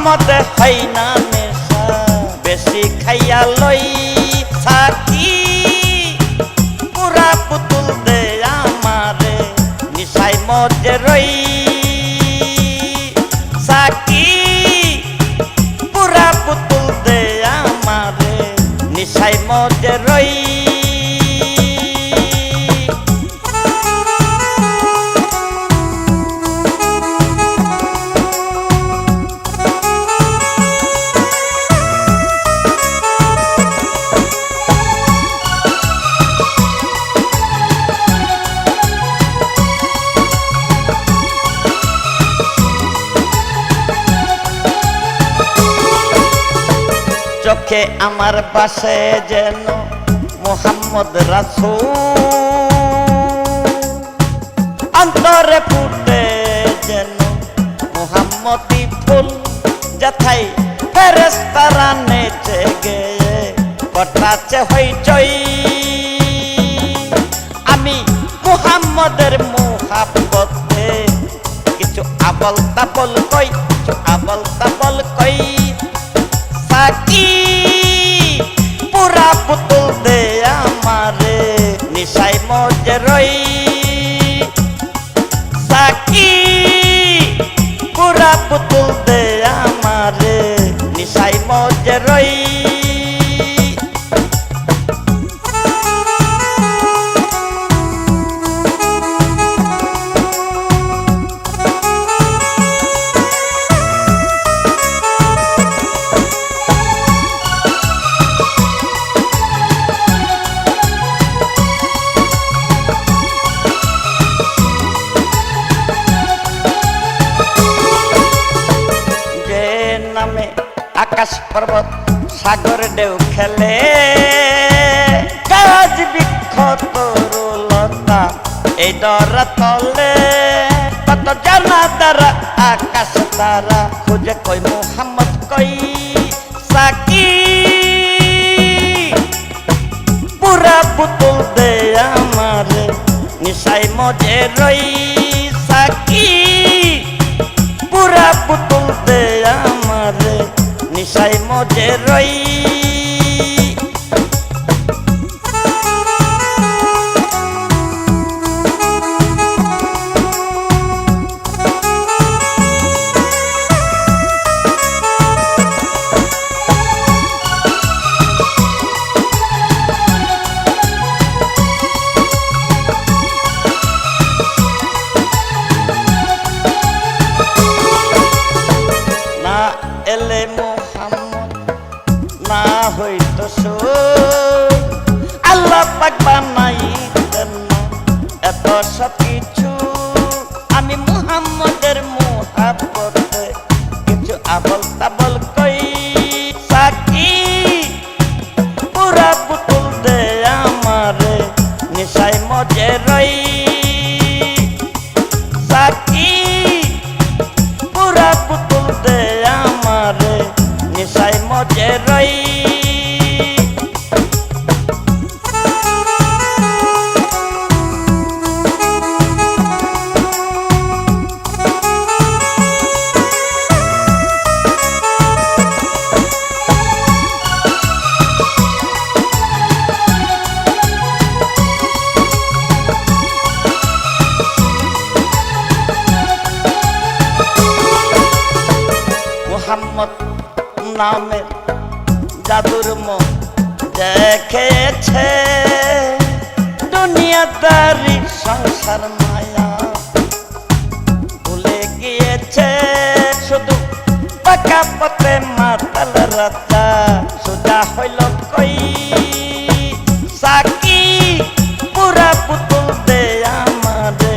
মতে হয় না নেশা বেশি খাইয়া লই সাকি পুরা পুতুল দে আমারে নিশাই মজে রই সাকি পুরা পুতুল দে আমারে নিশাই মজে রই চোখে আমার পাশে যেন মোহাম্মদ রাসূল অন্তরে ফুটে যেন মোহাম্মদী ফুল যথাই ফেরেশতারা নেচে গেয়ে কটাচ্ছে হইচই আমি মোহাম্মদের মুহাব্বতে কিছু আবল তাবল কই কিছু আবল তাবল কই সাকি পুরা পুতুল দে আমারে নিশাই মজে রই সাকি পুরা পুতুল দে আমারে নিশাই মজে রই আকাশ পর্বত সাগর ঢেউ খেলে গাছ বৃক্ষ তরুলতা এই ডরা তলে কত জানা তারা আকাশ তারা খুঁজে কই মোহাম্মদ কই সাকি পুরা পুতুল দে আমারে নিশাই মজে রই সাকি পুরা পুতুল দে আমারে নিশাই মজে রই না এলে না হইতো আল্লাহ পাক বানাইতেন এত সব কিছু আমি মুহাম্মদের মুহাব্বতে কিছু আবল তাবল কই সাকি পুরা পুতুল দে আমারে নিশাই মজে রই সাকি পুরা পুতুল দে আমারে নিশাই মজে রই মোহাম্মদ নামে জাদুর মুখ দেখেছে দুনিয়াদারি সংসার মায়া ভুলে গিয়েছে শুধু পাকা পথে মাতাল রাতা সোজা হইল কই সাকি পুরা পুতুল দে আমারে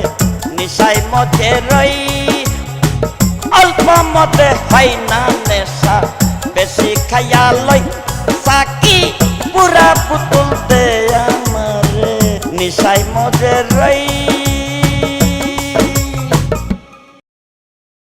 নিশাই মজে রই অল্প মতে হয় না নেশা বেশি খাইয়া লই সাকি পুরা পুতুল দে আমারে নিশাই মজে রই